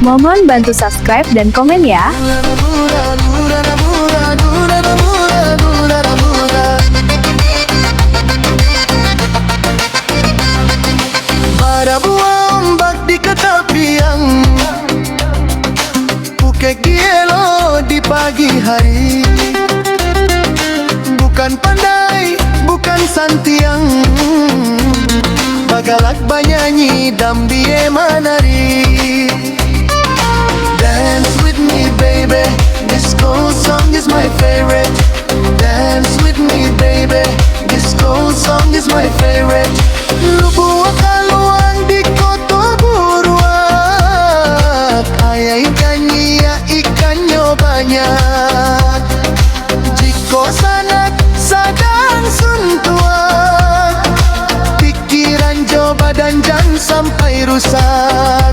Mohon bantu subscribe dan komen ya. Ada buah ombak di ketepian, Phuket Gielo di pagi hari. Bukan pandai, bukan santiang, Bagalak banyanyi dan bie menari. Dance with me baby, disco song is my favorite. Dance with me baby, disco song is my favorite. Lubuak kaluang di koto buruak, ayah ikannya ya ikannya banyak. Jiko sangat sadang suntuak, pikiran jo badan jangan sampai rusak.